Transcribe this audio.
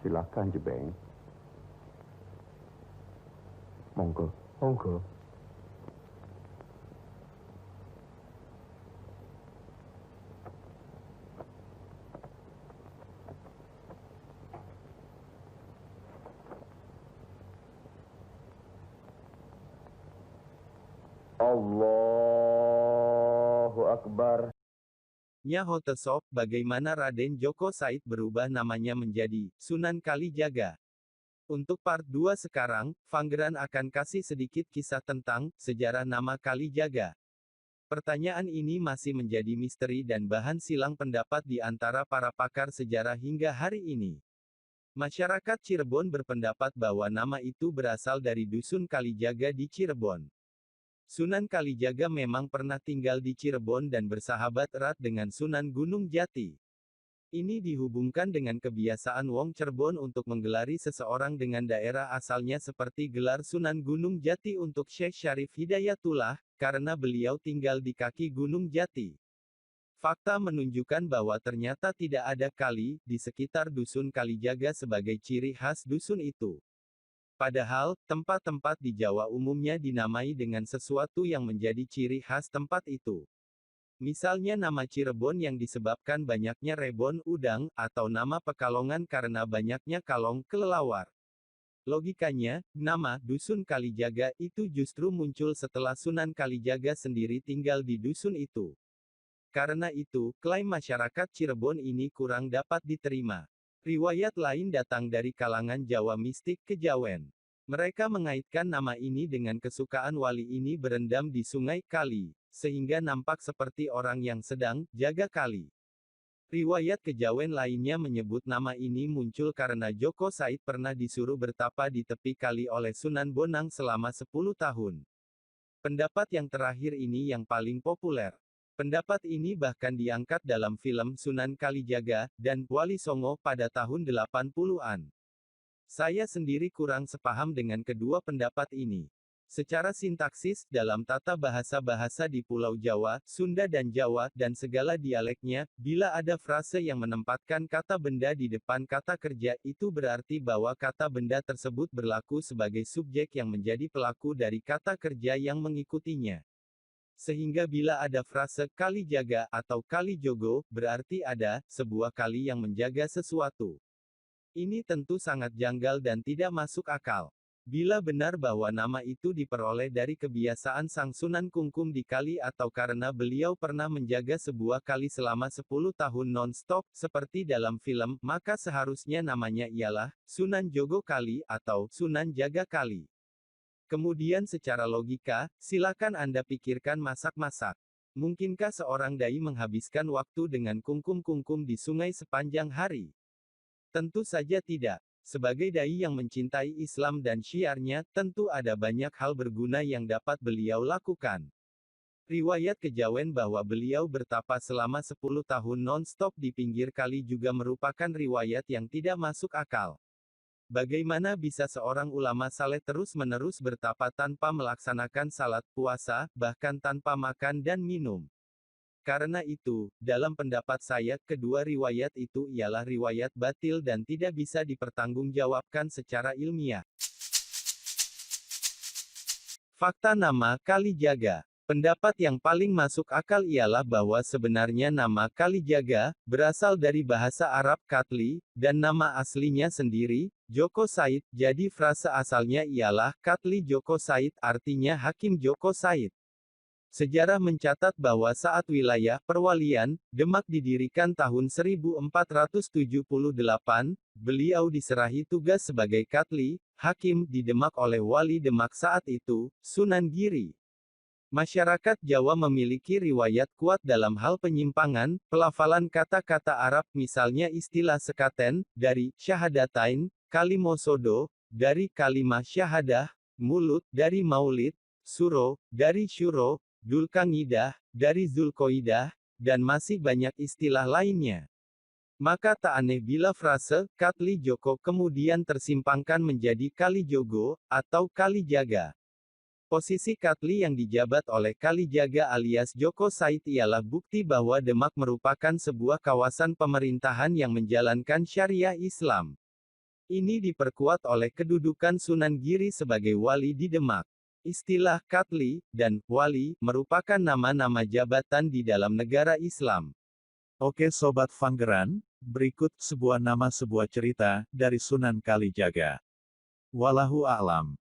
Silakan Jebeng. Monggo. Monggo. Allahu Akbar. Nyaho Tesop, bagaimana Raden Djoko Said berubah namanya menjadi Sunan Kalijaga. Untuk part 2 sekarang, Fanggeran akan kasih sedikit kisah tentang sejarah nama Kalijaga. Pertanyaan ini masih menjadi misteri dan bahan silang pendapat di antara para pakar sejarah hingga hari ini. Masyarakat Cirebon berpendapat bahwa nama itu berasal dari Dusun Kalijaga di Cirebon. Sunan Kalijaga memang pernah tinggal di Cirebon dan bersahabat erat dengan Sunan Gunung Jati. Ini dihubungkan dengan kebiasaan Wong Cirebon untuk menggelari seseorang dengan daerah asalnya seperti gelar Sunan Gunung Jati untuk Syekh Syarif Hidayatullah, karena beliau tinggal di kaki Gunung Jati. Fakta menunjukkan bahwa ternyata tidak ada kali di sekitar Dusun Kalijaga sebagai ciri khas dusun itu. Padahal, tempat-tempat di Jawa umumnya dinamai dengan sesuatu yang menjadi ciri khas tempat itu. Misalnya nama Cirebon yang disebabkan banyaknya rebon udang, atau nama Pekalongan karena banyaknya kalong kelelawar. Logikanya, nama Dusun Kalijaga itu justru muncul setelah Sunan Kalijaga sendiri tinggal di dusun itu. Karena itu, klaim masyarakat Cirebon ini kurang dapat diterima. Riwayat lain datang dari kalangan Jawa mistik kejawen. Mereka mengaitkan nama ini dengan kesukaan wali ini berendam di sungai Kali, sehingga nampak seperti orang yang sedang jaga kali. Riwayat kejawen lainnya menyebut nama ini muncul karena Djoko Said pernah disuruh bertapa di tepi kali oleh Sunan Bonang selama 10 tahun. Pendapat yang terakhir ini yang paling populer. Pendapat ini bahkan diangkat dalam film Sunan Kalijaga dan Wali Songo pada tahun 80-an. Saya sendiri kurang sepaham dengan kedua pendapat ini. Secara sintaksis, dalam tata bahasa-bahasa di Pulau Jawa, Sunda dan Jawa, dan segala dialeknya, bila ada frase yang menempatkan kata benda di depan kata kerja, itu berarti bahwa kata benda tersebut berlaku sebagai subjek yang menjadi pelaku dari kata kerja yang mengikutinya. Sehingga bila ada frase kali jaga atau kali jogo, berarti ada sebuah kali yang menjaga sesuatu. Ini tentu sangat janggal dan tidak masuk akal. Bila benar bahwa nama itu diperoleh dari kebiasaan Sang Sunan Kungkum di kali atau karena beliau pernah menjaga sebuah kali selama 10 tahun non-stop, seperti dalam film, maka seharusnya namanya ialah Sunan Jogo Kali atau Sunan Jaga Kali. Kemudian secara logika, silakan Anda pikirkan masak-masak. Mungkinkah seorang dai menghabiskan waktu dengan kungkum-kungkum di sungai sepanjang hari? Tentu saja tidak. Sebagai dai yang mencintai Islam dan syiarnya, tentu ada banyak hal berguna yang dapat beliau lakukan. Riwayat kejawen bahwa beliau bertapa selama 10 tahun non-stop di pinggir kali juga merupakan riwayat yang tidak masuk akal. Bagaimana bisa seorang ulama saleh terus-menerus bertapa tanpa melaksanakan salat puasa, bahkan tanpa makan dan minum? Karena itu, dalam pendapat saya, kedua riwayat itu ialah riwayat batil dan tidak bisa dipertanggungjawabkan secara ilmiah. Fakta nama Kalijaga. Pendapat yang paling masuk akal ialah bahwa sebenarnya nama Kalijaga berasal dari bahasa Arab Katli, dan nama aslinya sendiri, Djoko Said, jadi frase asalnya ialah Katli Djoko Said, artinya Hakim Djoko Said. Sejarah mencatat bahwa saat wilayah perwalian Demak didirikan tahun 1478, beliau diserahi tugas sebagai Katli, Hakim di Demak oleh wali Demak saat itu, Sunan Giri. Masyarakat Jawa memiliki riwayat kuat dalam hal penyimpangan, pelafalan kata-kata Arab misalnya istilah sekaten, dari syahadatain, kalimosodo, dari kalimah syahadah, mulut, dari maulid, suro, dari syuro, dulkangidah, dari zulkoidah, dan masih banyak istilah lainnya. Maka tak aneh bila frase, Katli Joko kemudian tersimpangkan menjadi Kalijogo, atau Kalijaga. Posisi Katli yang dijabat oleh Kalijaga alias Djoko Said ialah bukti bahwa Demak merupakan sebuah kawasan pemerintahan yang menjalankan syariah Islam. Ini diperkuat oleh kedudukan Sunan Giri sebagai wali di Demak. Istilah Katli dan wali merupakan nama-nama jabatan di dalam negara Islam. Oke Sobat Fanggeran, berikut sebuah cerita dari Sunan Kalijaga. Wallahu a'lam.